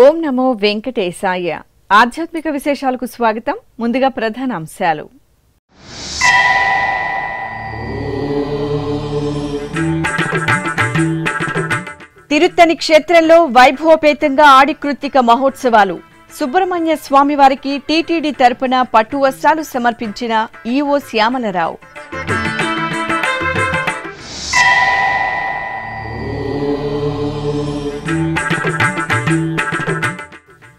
ఓం నమో వెంకటేశాయ. ఆధ్యాత్మిక విశేషాలకు స్వాగతం. ముందుగా ప్రధాన అంశాలు. తిరుత్తని క్షేత్రంలో వైభవపేతంగా ఆడి కృత్తిక మహోత్సవాలు. సుబ్రహ్మణ్య స్వామి వారికి టీటీడీ తరపున పట్టు వస్త్రాలు సమర్పించిన ఈవో శ్యామలరావు.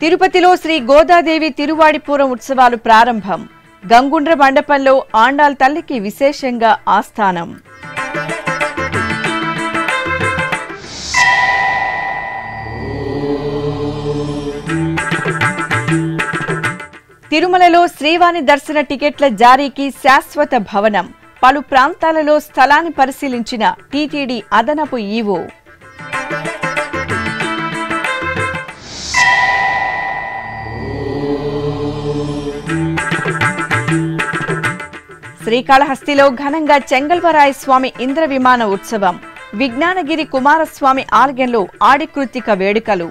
తిరుపతిలో శ్రీ గోదాదేవి తిరువాడిపూరం ఉత్సవాలు ప్రారంభం. గంగుండ్ర మండపంలో ఆండాల్ తల్లికి విశేషంగా ఆస్థానం. తిరుమలలో శ్రీవాణి దర్శన టికెట్ల జారీకి శాశ్వత భవనం. పలు ప్రాంతాలలో స్థలాన్ని పరిశీలించిన టీటీడీ అదనపు ఈవో. శ్రీకాళహస్తిలో ఘనంగా చెంగల్వరాయ స్వామి ఇంద్ర విమాన ఉత్సవం. విజ్ఞానగిరి కుమారస్వామి ఆలయంలో ఆడి కృత్తిక వేడుకలు.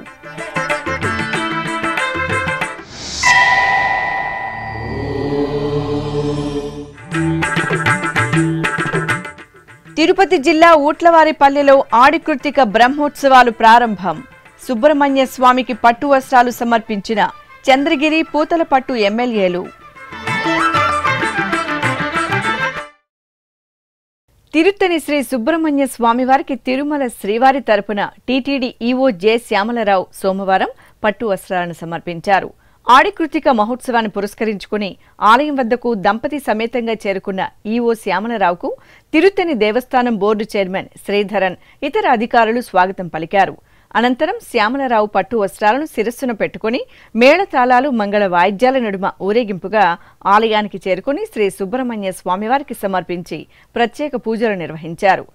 తిరుపతి జిల్లా ఊట్లవారిపల్లెలో ఆడి కృత్తిక బ్రహ్మోత్సవాలు ప్రారంభం. సుబ్రహ్మణ్య స్వామికి పట్టు వస్త్రాలు సమర్పించిన చంద్రగిరి పూతలపట్టు ఎమ్మెల్యేలు. తిరుత్తని శ్రీ సుబ్రహ్మణ్య స్వామివారికి తిరుమల శ్రీవారి తరపున టీటీడీ ఈవో జె శ్యామలరావు సోమవారం పట్టు వస్త్రాలను సమర్పించారు. ఆడి కృత్తిక మహోత్సవాన్ని పురస్కరించుకుని ఆలయం వద్దకు దంపతి సమేతంగా చేరుకున్న ఈవో శ్యామలరావుకు తిరుత్తని దేవస్థానం బోర్డు చైర్మన్ శ్రీధరన్, ఇతర అధికారులు స్వాగతం పలికారు. అనంతరం శ్యామలరావు పట్టు వస్త్రాలను శిరస్సును పెట్టుకుని మేళతాళాలు, మంగళ వాయిద్యాల నడుమ ఊరేగింపుగా ఆలయానికి చేరుకుని శ్రీ సుబ్రహ్మణ్య స్వామివారికి సమర్పించి ప్రత్యేక పూజలు నిర్వహించారు.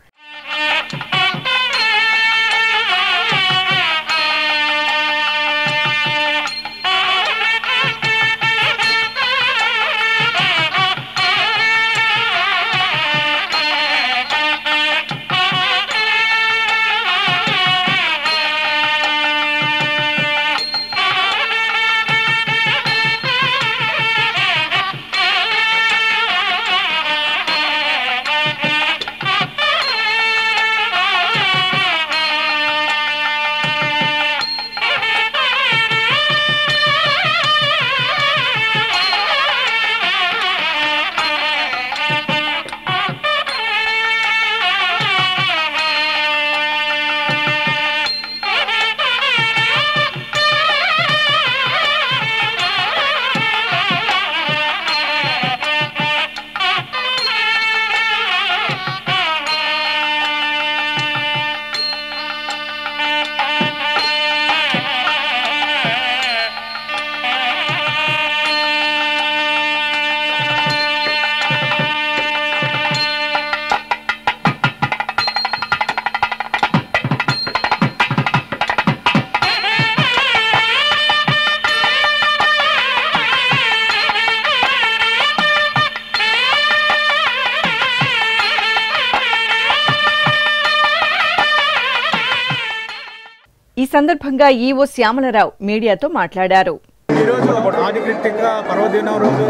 ఈ సందర్భంగా ఈవో శ్యామలరావు మీడియాతో మాట్లాడారు. ఈరోజు ఆది కృత్తిక పర్వదినం రోజు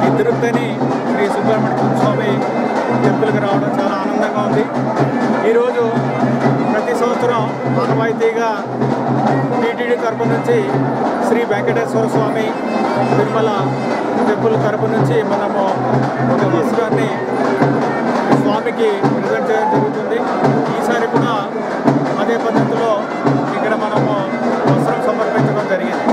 ఈ తిరుపతిని శ్రీ సుబ్రహ్మణ్య స్వామి టెంపుల్కి రావడం చాలా ఆనందంగా ఉంది. ఈరోజు ప్రతి సంవత్సరం ఆనవాయితీగా టీటీడీ తరపు నుంచి శ్రీ వెంకటేశ్వర స్వామి తిరుమల టెంపుల్ తరపు నుంచి మనము ఒక వస్త్రాన్ని స్వామికి ప్రజెంట్ చేయడం జరుగుతుంది. ఈసారి కూడా అదే పద్ధతిలో ఇక్కడ మనము వస్త్రం సమర్పించడం జరిగింది.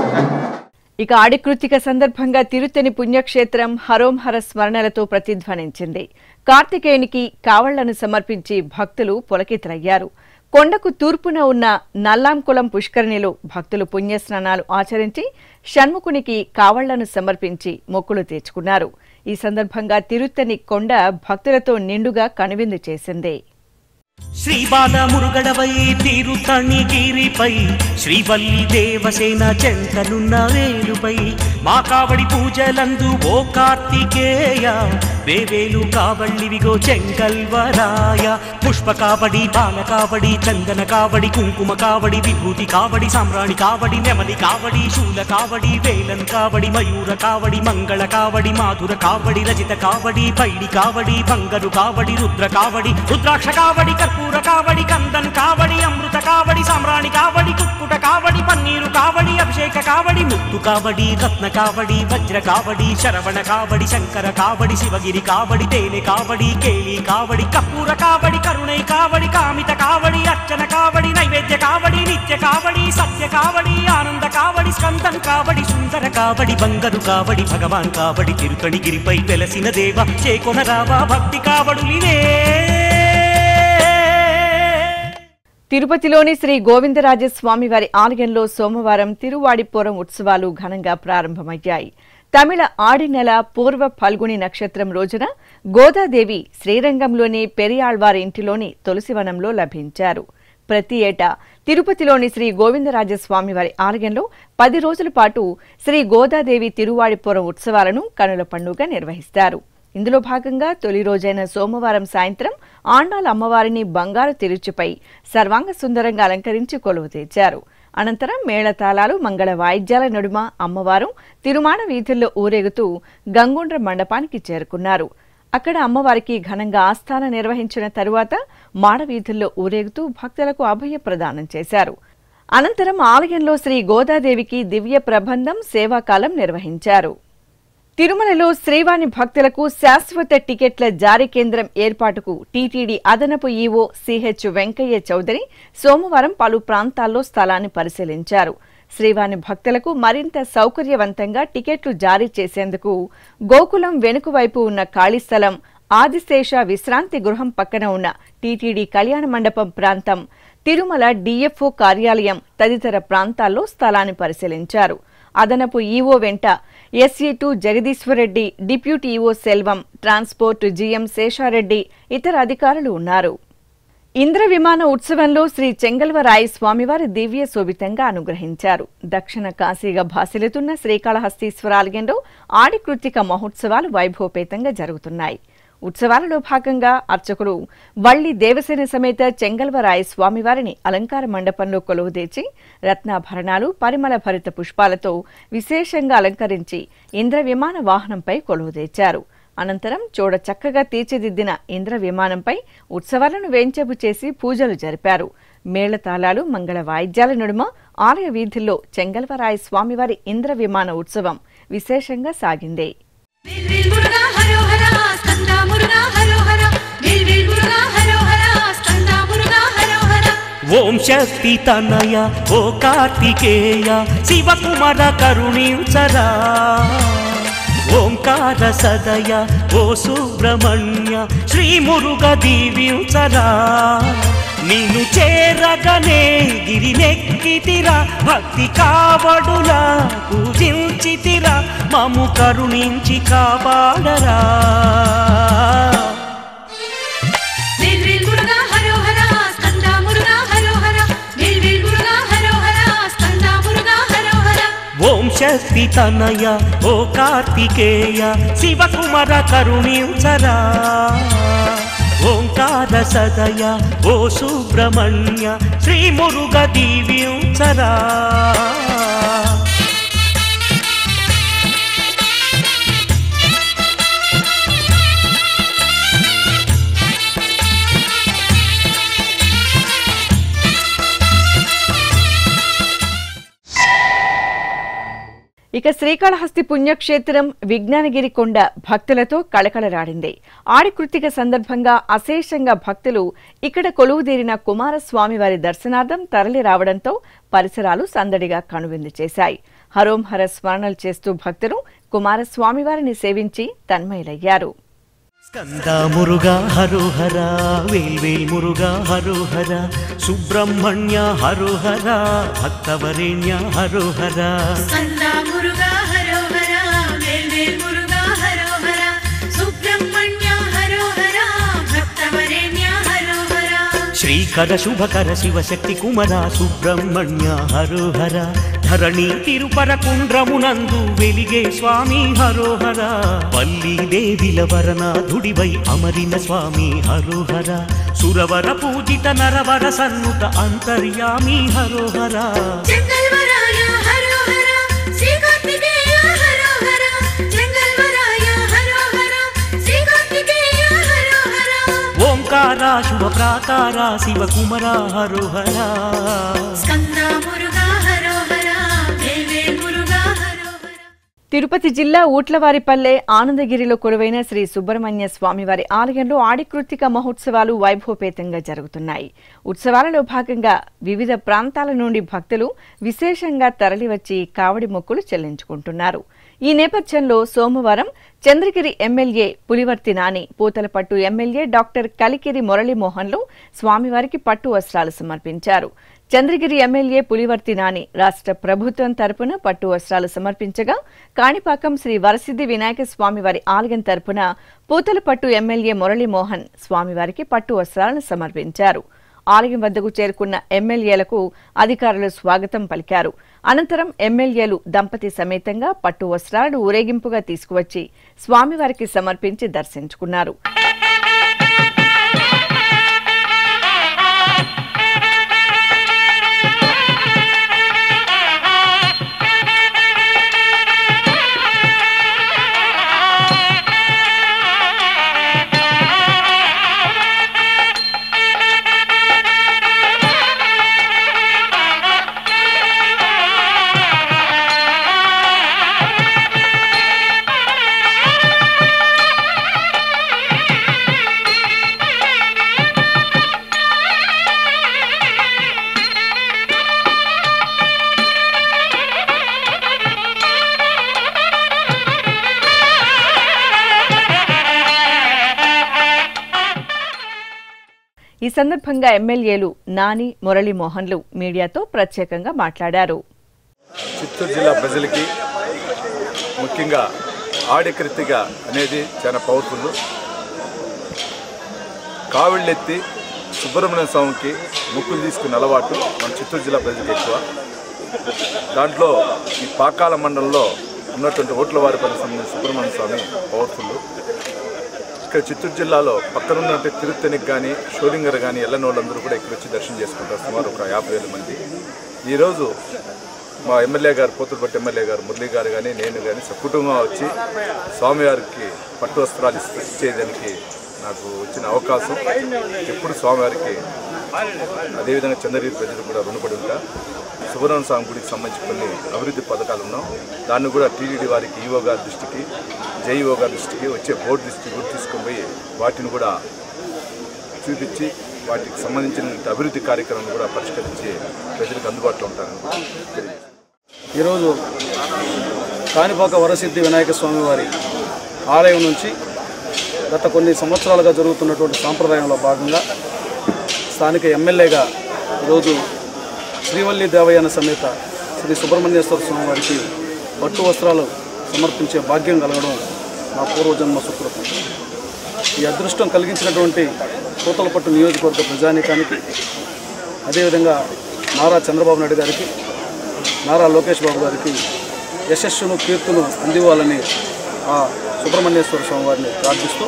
ఇక ఆడి కృత్తిక సందర్భంగా తిరుత్తని పుణ్యక్షేత్రం హరోంహర స్మరణలతో ప్రతిధ్వనించింది. కార్తికేయునికి కావళ్లను సమర్పించి భక్తులు పులకితులయ్యారు. కొండకు తూర్పున ఉన్న నల్లాంకుళం పుష్కరిణిలో భక్తులు పుణ్యస్నానాలు ఆచరించి షణ్ముఖునికి కావళ్లను సమర్పించి మొక్కులు తీర్చుకున్నారు. ఈ సందర్భంగా తిరుత్తని కొండ భక్తులతో నిండుగా కనువిందు చేసింది. శ్రీబాల మురుగడవై తిరుతణిగిరిపై శ్రీవల్లి దేవసేన చెంతనున్న వేలుపై మా కావడి పూజలందు ఓ కార్తికేయ వేవేలు కావళ్ళివిగో చెంగల్వరాయ పుష్ప కావడి బాల కావడి చందన కావడి కుంకుమ కావడి విభూతి కావడి సామ్రాణి కావడి నెమలి కావడి శూల కావడి వేలన్ కావడి మయూర కావడి మంగళ కావడి మాధుర కావడి రజిత కావడి పైడి కావడి బంగరు కావడి రుద్ర కావడి రుద్రాక్ష కావడి కర్పూర కావడి కందన్ కావడి అమృత కావడి సామ్రాణి కావడి కుక్కుట కావడి పన్నీరు కావడి అభిషేక కావడి ముత్తు కావడి రత్న కావడి వజ్ర కావడి శరవణ కావడి శంకర కావడి శివగిరి కావడి తేనె కావడి కేళి కావడి కపూర కావడి కరుణై కావడి కామిత కావడి అర్చన కావడి నైవేద్య కావడి నిత్య కావడి సత్య కావడి ఆనంద కావడి స్కందన్ కావడి సుందర కావడి బంగరు కావడి భగవాన్ కావడి తిరుతణిగిరిపై వెలసిన దేవ చేకొనరావా భక్తి కావడులినే. తిరుపతిలోని శ్రీ గోవిందరాజస్వామి వారి ఆలయంలో సోమవారం తిరువాడిపురం ఉత్సవాలు ఘనంగా ప్రారంభమయ్యాయి. తమిళ ఆడి నెల పూర్వ ఫల్గుని నక్షత్రం రోజున గోదాదేవి శ్రీరంగంలోని పెరియాళ్వారి ఇంటిలోని తులసివనంలో లభించారు. ప్రతి ఏటా తిరుపతిలోని శ్రీ గోవిందరాజస్వామి వారి ఆలయంలో 10 రోజుల పాటు శ్రీ గోదాదేవి తిరువాడిపురం ఉత్సవాలను కనుల పండుగ నిర్వహిస్తారు. ఇందులో భాగంగా తొలి రోజైన సోమవారం సాయంత్రం ఆండాల అమ్మవారిని బంగారు తిరుచుపై సర్వాంగ సుందరంగా అలంకరించి కొలువు తీర్చారు. అనంతరం మేళతాళాలు మంగళ వాయిద్యాల నడుమ అమ్మవారు తిరుమాణ వీధుల్లో ఊరేగుతూ గంగుండ్ర మండపానికి చేరుకున్నారు. అక్కడ అమ్మవారికి ఘనంగా ఆస్థాన నిర్వహించిన తరువాత మాడవీధుల్లో ఊరేగుతూ భక్తులకు అభయ ప్రదానం చేశారు. అనంతరం ఆలయంలో శ్రీ గోదాదేవికి దివ్య ప్రబంధం సేవాకాలం నిర్వహించారు. తిరుమలలో శ్రీవాణి భక్తులకు శాశ్వత టికెట్ల జారీ కేంద్రం ఏర్పాటుకు టీటీడీ అదనపు ఈవో సిహెచ్ వెంకయ్య చౌదరి సోమవారం పలు ప్రాంతాల్లో స్థలాన్ని పరిశీలించారు. శ్రీవాణి భక్తులకు మరింత సౌకర్యవంతంగా టికెట్లు జారీ చేసేందుకు గోకులం వెనుక వైపు ఉన్న ఖాళీ స్థలం, ఆదిశేష విశ్రాంతి గృహం పక్కన ఉన్న టీటీడీ కళ్యాణ మండపం ప్రాంతం, తిరుమల డిఎఫ్ఓ కార్యాలయం తదితర ప్రాంతాల్లో స్థలాన్ని పరిశీలించారు. అదనపు ఈవో వెంట SE two Jagadeeswarareddy, deputy EO Selvam, transport GM Sheshareddy, ఇతర అధికారులు ఉన్నారు. ఇంద్ర విమాన ఉత్సవంలో శ్రీ చెంగల్వరాయ స్వామివారి దివ్య శోభితంగా అనుగ్రహించారు. దక్షిణ కాశీగా భాసిల్లుతున్న శ్రీకాళహస్తీశ్వర ఆలయంలో ఆడి కృత్తిక మహోత్సవాలు వైభవపేతంగా జరుగుతున్నాయి. ఉత్సవాలలో భాగంగా అర్చకులు వల్లి దేవసేన సమేత చెంగల్వరాయ స్వామివారిని అలంకార మండపంలో కొలువుదీర్చి రత్నాభరణాలు, పరిమళ భరిత పుష్పాలతో విశేషంగా అలంకరించి ఇంద్ర విమాన వాహనంపై కొలువుదీర్చారు. అనంతరం చూడ చక్కగా తీర్చిదిద్దిన ఇంద్ర విమానంపై ఉత్సవాలను వేంచేపు చేసి పూజలు జరిపారు. మేళతాళాలు, మంగళ వాయిద్యాల నడుమ ఆలయ వీధుల్లో చెంగల్వరాయ స్వామివారి ఇంద్ర విమాన ఉత్సవం విశేషంగా సాగింది. ఓం శక్తి తనయ ఓ కార్తికేయ శివకుమార కరుణించరా, ఓంకార సదయ ఓ సుబ్రహ్మణ్య శ్రీ మురుగ దీవించరా. నిన్ను చేరగనే గిరినెక్కితిరా, భక్తి కావడులా పూజించితిరా, మము కరుణించి కాపాడరా. ఓం శక్తి తనయ ఓ కార్తికేయ శివకుమార కరుణించరా, ఓంకార సదయ ఓ సుబ్రహ్మణ్య శ్రీ మురుగ దీవించరా. ఇక శ్రీకాళహస్తి పుణ్యక్షేత్రం విజ్ఞానగిరి కొండ భక్తులతో కళకళలాడింది. ఆడి కృత్తిక సందర్భంగా అశేషంగా భక్తులు ఇక్కడ కొలువుదీరిన కుమారస్వామి వారి దర్శనార్థం తరలి రావడంతో పరిసరాలు సందడిగా కనువిందు చేశాయి. హరోం హర స్మరణలు చేస్తూ భక్తులు కుమారస్వామి వారిని సేవించి తన్మయులయ్యారు. స్కంద మురుగా హరోహర, వేల్వేల్ మురుగా హరోహర, సుబ్రహ్మణ్య హరోహర, భక్తవరేణ్య హరోహర. స్కంద మురుగా హరోహర, వేల్వేల్ మురుగా హరోహర, సుబ్రహ్మణ్య హరోహర, భక్తవరేణ్య హరోహర. శ్రీకర శుభకర శివశక్తి కుమర సుబ్రహ్మణ్య హరోహర ధరణి తిరుపర కుండ్రమునందు వెలిగే స్వామి హరోహర వల్లి దేవిల వరనాథుడివై అమరిన స్వామి హరోహర సురవర పూజిత నరవర సన్నుత అంతర్యామి హరోహర జంగల్వరాయ హరోహర శ్రీ కార్తికేయ హరోహర జంగల్వరాయ హరోహర శ్రీ కార్తికేయ హరోహర ఓంకార శుభ ప్రాకార శివ కుమర హరోహర స్కంద మురుగా హరోహర వేల్వేల్ మురుగా హరోహర. తిరుపతి జిల్లా ఊట్లవారిపల్లె ఆనందగిరిలో కొలువైన శ్రీ సుబ్రహ్మణ్య స్వామివారి ఆలయంలో ఆడికృత్తిక మహోత్సవాలు వైభవపేతంగా జరుగుతున్నాయి. ఉత్సవాలలో భాగంగా వివిధ ప్రాంతాల నుండి భక్తులు విశేషంగా తరలివచ్చి కావడి మొక్కులు చెల్లించుకుంటున్నారు. ఈ నేపథ్యంలో సోమవారం Chandragiri MLA Pulivarthi Nani, Puthalapattu MLA doctor Kalikiri మురళీమోహన్లు స్వామివారికి పట్టు వస్త్రాలు సమర్పించారు. చంద్రగిరి ఎమ్మెల్యే పులివర్తి నాని రాష్ట్ర ప్రభుత్వం తరపున పట్టు వస్త్రాలు సమర్పించగా, కాణిపాకం శ్రీ వరసిద్ధి వినాయక స్వామివారి ఆలయం తరపున పూతలపట్టు ఎమ్మెల్యే మురళీమోహన్ స్వామివారికి పట్టు వస్త్రాలను సమర్పించారు. ఆలయం వద్దకు చేరుకున్న ఎమ్మెల్యేలకు అధికారులు స్వాగతం పలికారు. అనంతరం ఎమ్మెల్యేలు దంపతి సమేతంగా పట్టు వస్త్రాలను ఊరేగింపుగా తీసుకువచ్చి స్వామివారికి సమర్పించి దర్శించుకున్నారు. ఈ సందర్భంగా ఎమ్మెల్యేలు నాని, మురళీమోహన్లు మీడియాతో ప్రత్యేకంగా మాట్లాడారు. చిత్తూరు జిల్లా ప్రజలకి ముఖ్యంగా ఆడికృత్తిక అనేది చాలా పవర్ఫుల్. కావిళ్ళెత్తి సుబ్రహ్మణ్య స్వామికి ముక్కులు తీసుకునే అలవాటు మన చిత్తూరు జిల్లా ప్రజలకు ఎక్కువ. దాంట్లో ఈ పాకాల మండలంలో ఉన్నటువంటి ఓట్లవారిపల్లి సంబంధించిన సుబ్రహ్మణ్య స్వామి పవర్ఫుల్. ఇక్కడ చిత్తూరు జిల్లాలో పక్కనున్నటువంటి తిరుత్తనికి కానీ షోలింగర్ కానీ వెళ్ళని వాళ్ళందరూ కూడా ఇక్కడ వచ్చి దర్శనం చేసుకుంటారు. సుమారు ఒక 50,000 మంది. ఈరోజు మా ఎమ్మెల్యే గారు, పోతులపట్టు ఎమ్మెల్యే గారు మురళీ గారు కానీ నేను కానీ సకుటుంబంగా వచ్చి స్వామివారికి పట్టు వస్త్రాలు ఇచ్చేదానికి నాకు వచ్చిన అవకాశం ఎప్పుడు స్వామివారికి, అదేవిధంగా చంద్రగిరి ప్రజలు కూడా రుణపడి ఉంటా. సుబ్రహ్మణ్య స్వామి గుడికి సంబంధించి కొన్ని అభివృద్ధి పథకాలు ఉన్నాం. దాన్ని కూడా టీటీడీ వారికి ఈఓ గారి దృష్టికి, జేఈఓ గారి దృష్టికి, వచ్చే బోర్డు దృష్టికి కూడా తీసుకొని పోయి వాటిని కూడా చూపించి వాటికి సంబంధించిన అభివృద్ధి కార్యక్రమం కూడా పరిష్కరించి ప్రజలకు అందుబాటులో ఉంటారని తెలియజేస్తాను. ఈరోజు కాణిపాక వరసిద్ధి వినాయక స్వామి వారి ఆలయం నుంచి గత కొన్ని సంవత్సరాలుగా జరుగుతున్నటువంటి సాంప్రదాయంలో భాగంగా స్థానిక ఎమ్మెల్యేగా ఈరోజు శ్రీవల్లి దేవయాన సమేత శ్రీ సుబ్రహ్మణ్యేశ్వర స్వామి వారికి పట్టు వస్త్రాలు సమర్పించే భాగ్యం కలగడం నా పూర్వజన్మ సుకృతం. ఈ అదృష్టం కలిగించినటువంటి పూతలపట్టు నియోజకవర్గ ప్రజానీకానికి, అదేవిధంగా నారా చంద్రబాబు నాయుడు గారికి, నారా లోకేష్ బాబు గారికి యశస్సును, కీర్తును అందివ్వాలని ఆ సుబ్రహ్మణ్యేశ్వర స్వామి వారిని ప్రార్థిస్తూ,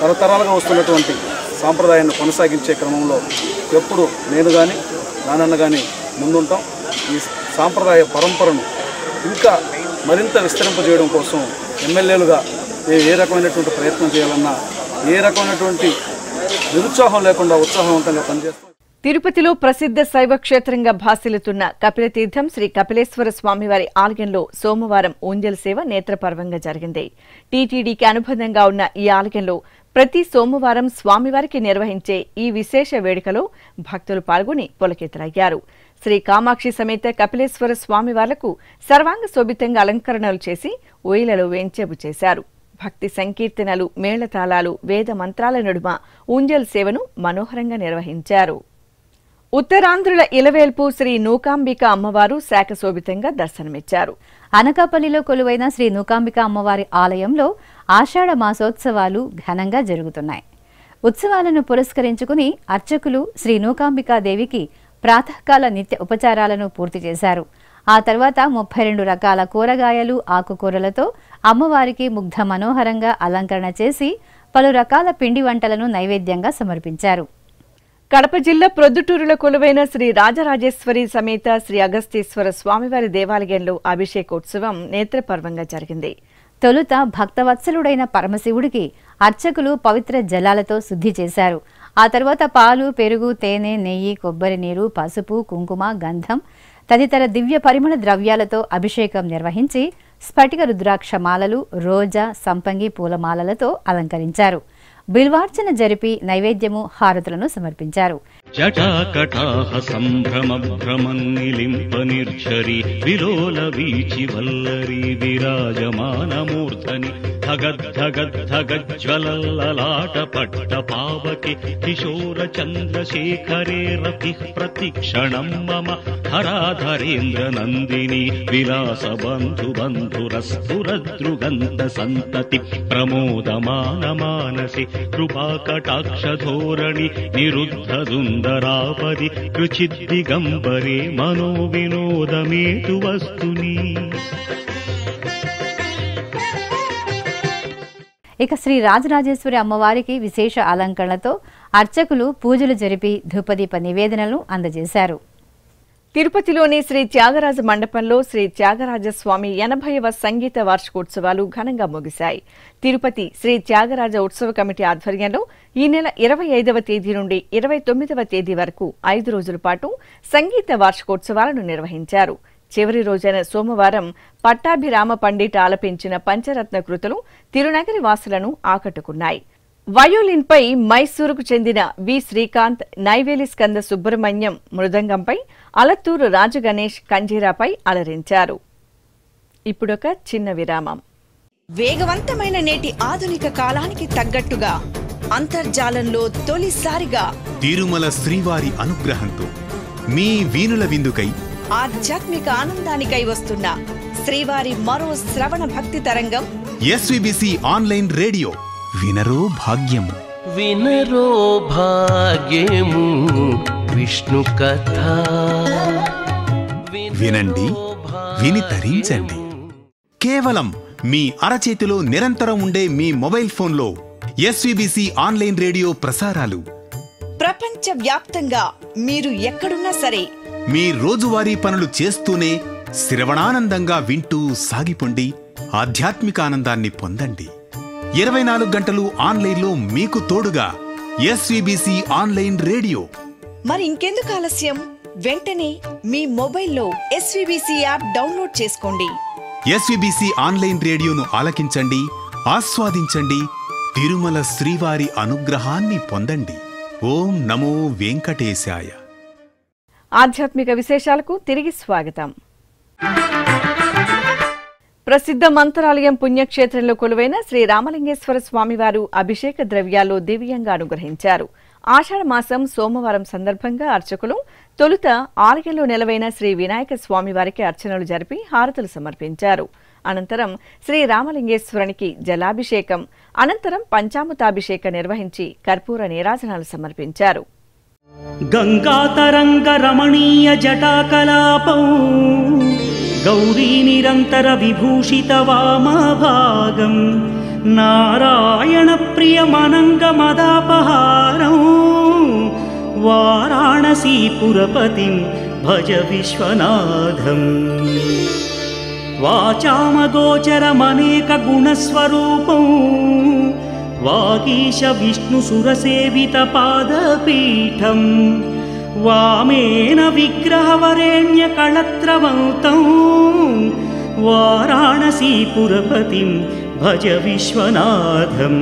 తరతరాలుగా వస్తున్నటువంటి సాంప్రదాయాన్ని కొనసాగించే క్రమంలో ఎప్పుడు నేను కానీ నానన్న కానీ ముందుంటాం. ఈ సాంప్రదాయ పరంపరను ఇంకా మరింత విస్తరింపజేయడం కోసం ఎమ్మెల్యేలుగా ఏ రకమైనటువంటి ప్రయత్నం చేయాలన్నా, ఏ రకమైనటువంటి నిరుత్సాహం లేకుండా ఉత్సాహవంతంగా పనిచేస్తాం. తిరుపతిలో ప్రసిద్ధ శైవ క్షేత్రంగా భాసిల్లుతున్న కపిలతీర్థం శ్రీ కపిలేశ్వర స్వామివారి ఆలయంలో సోమవారం ఊంజల్ సేవ నేత్రపర్వంగా జరిగింది. టీటీడీకి అనుబంధంగా ఉన్న ఈ ఆలయంలో ప్రతి సోమవారం స్వామివారికి నిర్వహించే ఈ విశేష వేడుకలో భక్తులు పాల్గొని పులకితులయ్యారు. శ్రీ కామాక్షి సమేత కపిలేశ్వర స్వామివార్లకు సర్వాంగ శోభితంగా అలంకరణలు చేసి ఉయ్యలలో వేంచేపు చేశారు. భక్తి సంకీర్తనలు, మేళతాళాలు, వేద మంత్రాల నడుమ ఊంజల్ సేవను మనోహరంగా నిర్వహించారు. ఉత్తరాంధ్రుల ఇలవేల్పు శ్రీ నూకాంబిక అమ్మవారు శాఖశోభితంగా దర్శనమిచ్చారు. అనకాపల్లిలో కొలువైన శ్రీ నూకాంబిక అమ్మవారి ఆలయంలో ఆషాఢ మాసోత్సవాలు ఘనంగా జరుగుతున్నాయి. ఉత్సవాలను పురస్కరించుకుని అర్చకులు శ్రీ నూకాంబికాదేవికి ప్రాతకాల నిత్య ఉపచారాలను పూర్తి చేశారు. ఆ తర్వాత 32 రకాల కూరగాయలు, ఆకుకూరలతో అమ్మవారికి ముగ్ధ మనోహరంగా అలంకరణ చేసి పలు రకాల పిండి వంటలను నైవేద్యంగా సమర్పించారు. కడప జిల్లా ప్రొద్దుటూరులో కొలువైన శ్రీ రాజరాజేశ్వరి సమేత శ్రీ అగస్తీశ్వర స్వామివారి దేవాలయంలో అభిషేకోత్సవం నేత్రపర్వంగా జరిగింది. తొలుత భక్తవత్సలుడైన పరమశివుడికి అర్చకులు పవిత్ర జలాలతో శుద్ధి చేశారు. ఆ తర్వాత పాలు, పెరుగు, తేనె, నెయ్యి, కొబ్బరి నీరు, పసుపు, కుంకుమ, గంధం తదితర దివ్య పరిమళ ద్రవ్యాలతో అభిషేకం నిర్వహించి స్ఫటిక రుద్రాక్ష మాలలు, రోజా, సంపంగి పూలమాలలతో అలంకరించారు. బిల్వార్చన జరిపి నైవేద్యము, హారతులను సమర్పించారు. జటాకటాహ సంభ్రమ భ్రమన్నిలింప నిర్ఝరి విలోల వీచి వల్లరి విరాజమానమూర్ధని ధగద్ధగద్ధగజ్వలల్లలాట పట్ట పావకి కిశోర చంద్రశేఖరే రతి ప్రతిక్షణం మమ హరాధరేంద్ర నందిని విలాస బంధు బంధురస్ఫురదృగంధ సంతతి ప్రమోదమాన మానసి కృపాకటాక్షధోరణి నిరుద్ధ సుందరాపది రుచిద్దిగంబరే మనో వినోదమేతు వస్తుని. ఇక శ్రీ రాజరాజేశ్వరి అమ్మవారికి విశేష అలంకరణలతో అర్చకులు పూజలు జరిపి ధూపదీప నివేదనలు అందజేశారు. తిరుపతిలోని శ్రీ త్యాగరాజ మండపంలో శ్రీ త్యాగరాజస్వామి 80వ సంగీత వార్షికోత్సవాలు ఘనంగా ముగిశాయి. తిరుపతి శ్రీ త్యాగరాజ ఉత్సవ కమిటీ ఆధ్వర్యంలో ఈ నెల 25వ తేదీ నుండి 29వ తేదీ వరకు 5 రోజుల పాటు సంగీత వార్షికోత్సవాలను నిర్వహించారు. చివరి రోజైన సోమవారం పట్టాభిరామ పండిట్ ఆలపించిన పంచరత్న కృతులు తిరునగరి వాసులను ఆకట్టుకున్నాయి. వయోలిన్పై మైసూరుకు చెందిన వి శ్రీకాంత్, నైవేలి స్కంద సుబ్రహ్మణ్యం మృదంగంపై, అలత్తూరు రాజగణేష్ కంజీరాపై అలరించారు. ఇప్పుడొక చిన్న విరామం. వేగవంతమైన నేటి ఆధునిక కాలానికి తగ్గట్టుగా అంతర్జాలంలో తొలిసారిగా తిరుమల శ్రీవారి అనుగ్రహంతో మీ వీణుల విందుకై ఆధ్యాత్మిక ఆనందానికై వస్తున్న శ్రీవారి మరో శ్రవణ భక్తి తరంగం ఎస్విబిసి ఆన్లైన్ రేడియో. వినరో భాగ్యము, వినరో భాగ్యము విష్ణు కథ. వినండి, విని తరించండి. కేవలం మీ అరచేతిలో నిరంతరం ఉండే మీ మొబైల్ ఫోన్లో ఎస్విబిసి ఆన్లైన్ రేడియో ప్రసారాలు ప్రపంచ వ్యాప్తంగా మీరు ఎక్కడున్నా సరే మీ రోజువారీ పనులు చేస్తూనే శ్రవణానందంగా వింటూ సాగిపోండి. ఆధ్యాత్మిక ఆనందాన్ని పొందండి. 24 గంటలు ఆన్లైన్లో మీకు తోడుగా ఎస్విబిసి ఆన్లైన్ రేడియో. మరి ఇంకెందుకు ఆలస్యం? వెంటనే మీ మొబైల్లో ఎస్విబిసి యాప్ డౌన్లోడ్ చేసుకోండి. ఎస్విబిసి ఆన్లైన్ రేడియోను ఆలకించండి, ఆస్వాదించండి. తిరుమల శ్రీవారి అనుగ్రహాన్ని పొందండి. ఓం నమో వెంకటేశాయ. ఆధ్యాత్మిక విశేషాలకు తిరిగి స్వాగతం. ప్రసిద్ధ మంత్రాలయం పుణ్యక్షేత్రంలో కొలువైన శ్రీ రామలింగేశ్వర స్వామివారు అభిషేక ద్రవ్యాలు దివ్యంగా అనుగ్రహించారు. ఆషాఢ మాసం సోమవారం సందర్భంగా అర్చకులు తొలుత ఆలయంలో నెలవైన శ్రీ వినాయక స్వామివారికి అర్చనలు జరిపి హారతులు సమర్పించారు. అనంతరం శ్రీ రామలింగేశ్వరునికి జలాభిషేకం, అనంతరం పంచామృతాభిషేక నిర్వహించి కర్పూర నీరాజనాలు సమర్పించారు. గంగాతరంగ రమణీయ జటాకలాపం గౌరీ నిరంతర విభూషిత వామభాగం నారాయణ ప్రియమనంగ మదాపహారం వారాణసీపురపతిం భజ విశ్వనాథం. వాచామగోచరమనేక గుణస్వరూపం వాగీశ విష్ణు సురసేవిత పాదపీఠం వామేన విగ్రహవరేణ్య కళత్రవంతం వారాణసీపురపతిం భజ విశ్వనాథం.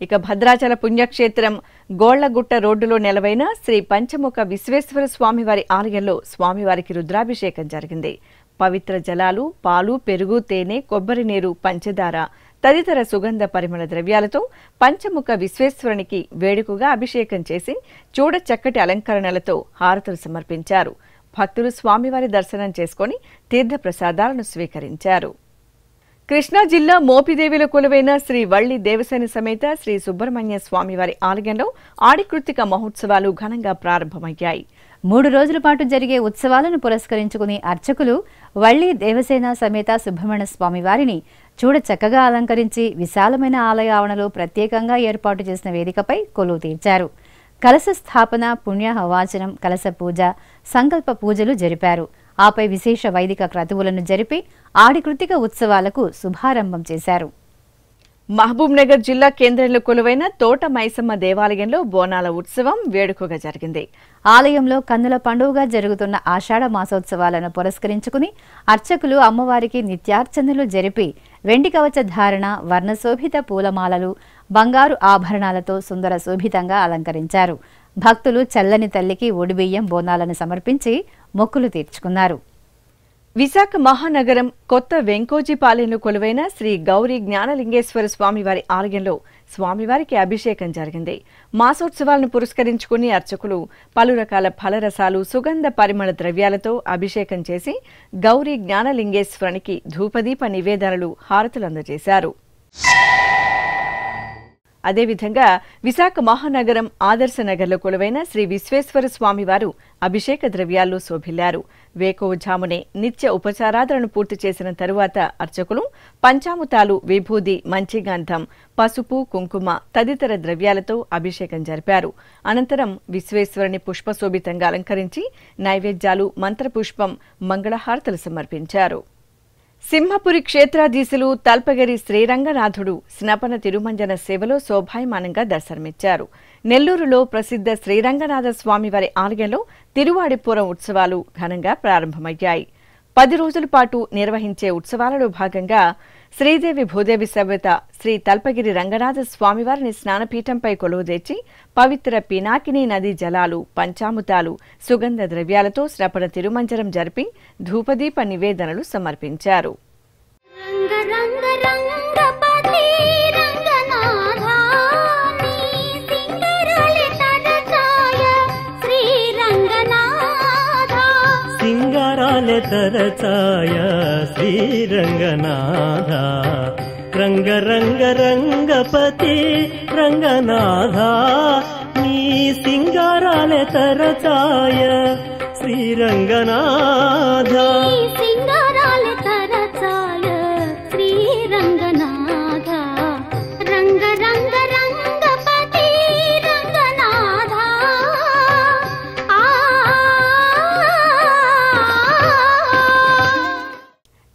ఇక భద్రాచల పుణ్యక్షేత్రం గోళ్లగుట్ట రోడ్డులో నెలవైన శ్రీ పంచముఖ విశ్వేశ్వర స్వామివారి ఆలయంలో స్వామివారికి రుద్రాభిషేకం జరిగింది. పవిత్ర జలాలు, పాలు, పెరుగు, తేనె, కొబ్బరి నీరు, పంచదార తదితర సుగంధ పరిమళ ద్రవ్యాలతో పంచముఖ విశ్వేశ్వరునికి వేడుకగా అభిషేకం చేసి చూడ చక్కటి అలంకరణలతో హారతులు సమర్పించారు. భక్తులు స్వామివారి దర్శనం చేసుకుని తీర్థ ప్రసాదాలను స్వీకరించారు. కృష్ణా జిల్లా మోపిదేవిలో కొలువైన శ్రీ వల్లి దేవసేన సమేత శ్రీ సుబ్రహ్మణ్య స్వామివారి ఆలయంలో ఆడికృత్తిక మహోత్సవాలు ఘనంగా ప్రారంభమయ్యాయి. 3 రోజుల పాటు జరిగే ఉత్సవాలను పురస్కరించుకుని అర్చకులు వల్లి దేవసేన సమేత సుబ్రహ్మణ్య స్వామివారిని చూడ చక్కగా అలంకరించి విశాలమైన ఆలయ ఆవరణలో ప్రత్యేకంగా ఏర్పాటు చేసిన వేదికపై కొలువు తీర్చారు. కలశ స్థాపన, పుణ్య హవాచనం, కలశ పూజ, సంకల్ప పూజలు జరిపారు. ఆపై విశేష వైదిక క్రతువులను జరిపి ఆడికృత్తిక ఉత్సవాలకు శుభారంభం చేశారు. మహబూబ్ నగర్ జిల్లా కేంద్రంలో కొలువైన తోట మైసమ్మ దేవాలయంలో బోనాల ఉత్సవం వేడుకగా జరిగింది. ఆలయంలో కన్నుల పండుగగా జరుగుతున్న ఆషాఢ మాసోత్సవాలను పురస్కరించుకుని అర్చకులు అమ్మవారికి నిత్యార్చనలు జరిపి వెండి కవచ ధారణ, వర్ణశోభిత పూలమాలలు, బంగారు ఆభరణాలతో సుందర శోభితంగా అలంకరించారు. భక్తులు చల్లని తల్లికి ఒడిబియ్యం, బోనాలను సమర్పించి మొక్కులు తీర్చుకున్నారు. విశాఖ మహానగరం కొత్త వెంకోజీపాలెంలో కొలువైన శ్రీ గౌరీ జ్ఞానలింగేశ్వర స్వామివారి ఆలయంలో స్వామివారికి అభిషేకం జరిగింది. మాసోత్సవాలను పురస్కరించుకుని అర్చకులు పలు రకాల ఫలరసాలు, సుగంధ పరిమళ ద్రవ్యాలతో అభిషేకం చేసి గౌరీ జ్ఞానలింగేశ్వరునికి ధూపదీప నివేదనలు, హారతులు అందజేశారు. అదేవిధంగా విశాఖ మహానగరం ఆదర్శనగర్లో కొలువైన శ్రీ విశ్వేశ్వర స్వామివారు అభిషేక ద్రవ్యాల్లో శోభిల్లారు. వేకోజామునే నిత్య ఉపచారాలను పూర్తి చేసిన తరువాత అర్చకులు పంచామృతాలు, విభూది, మంచిగంధం, పసుపు, కుంకుమ తదితర ద్రవ్యాలతో అభిషేకం జరిపారు. అనంతరం విశ్వేశ్వరుని పుష్పశోభితంగా అలంకరించి నైవేద్యాలు, మంత్రపుష్పం, మంగళహారతులు సమర్పించారు. సింహపురి క్షేత్రాధీశులు తల్పగిరి శ్రీరంగనాథుడు స్నపన తిరుమంజన సేవలో శోభాయమానంగా దర్శనమిచ్చారు. నెల్లూరులో ప్రసిద్ధ శ్రీరంగనాథ స్వామివారి ఆలయంలో తిరువాడిపురం ఉత్సవాలు ఘనంగా ప్రారంభమయ్యాయి. 10 రోజుల పాటు నిర్వహించే ఉత్సవాలలో భాగంగా శ్రీదేవి భూదేవి సమేత శ్రీ తల్పగిరి రంగనాథ స్వామివారిని స్నానపీఠంపై కొలువుదీర్చి పవిత్ర పినాకిని నదీ జలాలు, పంచామృతాలు, సుగంధ ద్రవ్యాలతో స్నపన తిరుమంజనం జరిపి ధూపదీప నివేదనలు సమర్పించారు. సింగారాలే తరచాయ శ్రీరంగనాథ, రంగ రంగ రంగపతి రంగనాథ, నీ సింగారాలే తరచాయ శ్రీరంగనాథ, సింగారాలే తరచాయ శ్రీరంగనాథ, రంగ రంగ రంగపతి రంగనాథ.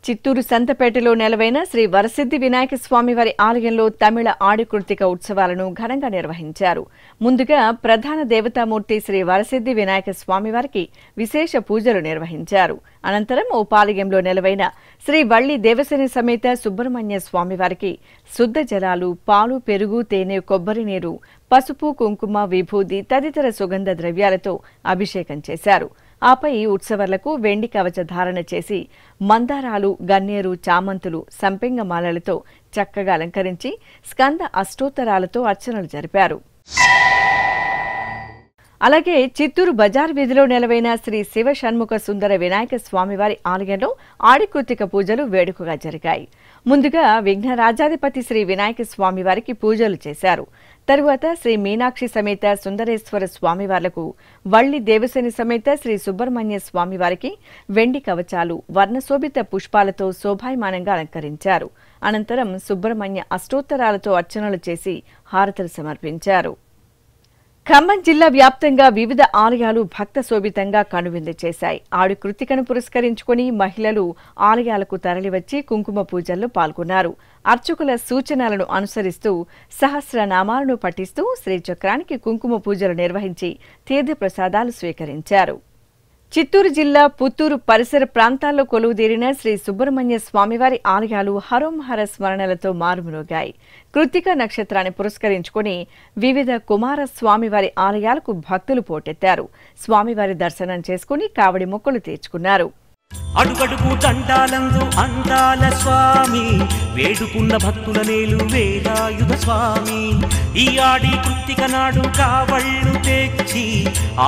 చిత్తూరు సంతపేటలో నెలవైన శ్రీ వరసిద్ధి వినాయక స్వామివారి ఆలయంలో తమిళ ఆడికృత్తిక ఉత్సవాలను ఘనంగా నిర్వహించారు. ముందుగా ప్రధాన దేవతామూర్తి శ్రీ వరసిద్ధి వినాయక స్వామివారికి విశేష పూజలు నిర్వహించారు. అనంతరం ఉపాలయంలో నెలవైన శ్రీ వల్లి దేవసేన సమేత సుబ్రహ్మణ్య స్వామివారికి శుద్ధ జలాలు, పాలు, పెరుగు, తేనె, కొబ్బరి నీరు, పసుపు, కుంకుమ, విభూది తదితర సుగంధ ద్రవ్యాలతో అభిషేకం చేశారు. ఆపై ఉత్సవాలకు వెండి కవచ ధారణ చేసి మందారాలు, గన్నేరు, చామంతులు, సంపెంగ మాలలతో చక్కగా అలంకరించి స్కంద అష్టోత్తరాలతో అర్చనలు జరిపారు. అలాగే చిత్తూరు బజార్ వీధిలో నెలవైన శ్రీ శివ షణ్ముఖ సుందర వినాయక స్వామివారి ఆలయంలో ఆడికృత్తిక పూజలు వేడుకగా జరిగాయి. ముందుగా విఘ్నరాజాధిపతి శ్రీ వినాయక స్వామివారికి పూజలు చేశారు. తరువాత శ్రీ మీనాక్షి సమేత సుందరేశ్వర స్వామివార్లకు, వల్లి దేవసేని సమేత శ్రీ సుబ్రహ్మణ్య స్వామివారికి వెండి కవచాలు, వర్ణశోభిత పుష్పాలతో శోభాయమానంగా అలంకరించారు. అనంతరం సుబ్రహ్మణ్య అష్టోత్తరాలతో అర్చనలు చేసి హారతులు సమర్పించారు. ఖమ్మం జిల్లా వ్యాప్తంగా వివిధ ఆలయాలు భక్త శోభితంగా కనువిందు చేశాయి. ఆడికృత్తికను పురస్కరించుకుని మహిళలు ఆలయాలకు తరలివచ్చి కుంకుమ పూజల్లో పాల్గొన్నారు. అర్చకుల సూచనలను అనుసరిస్తూ సహస్రనామాలను పఠిస్తూ శ్రీచక్రానికి కుంకుమ పూజలు నిర్వహించి తీర్థప్రసాదాలు స్వీకరించారు. చిత్తూరు జిల్లా పుత్తూరు పరిసర ప్రాంతాల్లో కొలువుదీరిన శ్రీ సుబ్రహ్మణ్య స్వామివారి ఆలయాలు హరోంహర స్మరణలతో మారుమ్రోగాయి. కృత్తిక నక్షత్రాన్ని పురస్కరించుకుని వివిధ కుమార స్వామివారి ఆలయాలకు భక్తులు పోటెత్తారు. స్వామివారి దర్శనం చేసుకుని కావడి మొక్కులు తీర్చుకున్నారు. అడుగడుగు దండాలందు అందాల స్వామి, వేడుకున్న భక్తుల నేలు వేలాయుధ స్వామి. ఈ ఆడి కృత్తిక నాడు కావళ్ళు తెచ్చి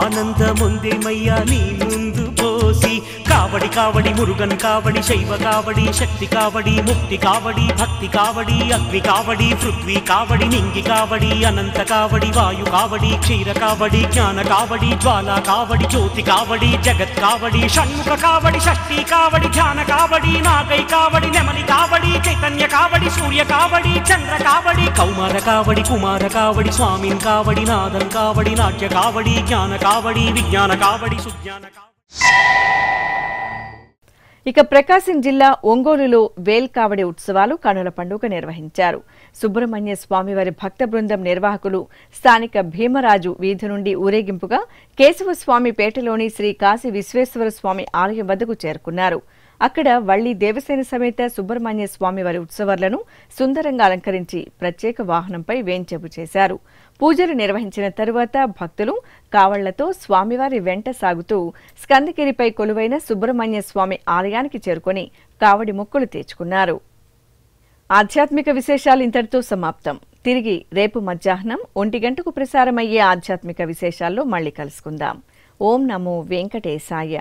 ఆనందముందేమయ్యా నీ ముందు పోసి కావడి కావడి మురుగన్ కావడి శైవ కావడి శక్తి కావడి ముక్తి కావడి భక్తి కావడి అగ్ని కావడి పృథ్వీ కావడి నింగి కావడి అనంత కావడి వాయు కావడి క్షీర కావడి జ్ఞాన కావడి జ్వాల కావడి జ్యోతి కావడి జగత్ కావడి షణ్ముఖ కావడి షష్ఠీ కావడి ధ్యాన కావడి నాగై కావడి నెమలి కావడి చైతన్య కావడి సూర్య కావడి చంద్ర కావడి కౌమార కావడి కుమార కావడి స్వామిన్ కావడి నాదం కావడి నాట్య కావడి జ్ఞాన కావడి విజ్ఞాన కావడి సుజ్ఞాన కావడి. ఇక ప్రకాశం జిల్లా ఒంగోలులో వేల్ కావడి ఉత్సవాలు కనుల పండుగ నిర్వహించారు. సుబ్రహ్మణ్య స్వామివారి భక్త బృందం నిర్వాహకులు స్థానిక భీమరాజు వీధి నుండి ఊరేగింపుగా కేశవస్వామి పేటలోని శ్రీ కాశీ విశ్వేశ్వర స్వామి ఆలయం వద్దకు చేరుకున్నారు. అక్కడ వల్లి దేవసేన సమేత సుబ్రహ్మణ్య స్వామివారి ఉత్సవాలను సుందరంగా అలంకరించి ప్రత్యేక వాహనంపై వేంచేపు చేశారు. పూజలు నిర్వహించిన తరువాత భక్తులు కావళ్లతో స్వామివారి వెంట సాగుతూ స్కందగిరిపై కొలువైన సుబ్రహ్మణ్య స్వామి ఆలయానికి చేరుకుని కావడి మొక్కులు తీర్చుకున్నారు. ఆధ్యాత్మిక విశేషాలు ఇంతటితో సమాప్తం. తిరిగి రేపు మధ్యాహ్నం 1 గంటకు ప్రసారమయ్యే ఆధ్యాత్మిక విశేషాల్లో మళ్ళీ కలుసుకుందాం. ఓం నమో వెంకటేశాయ.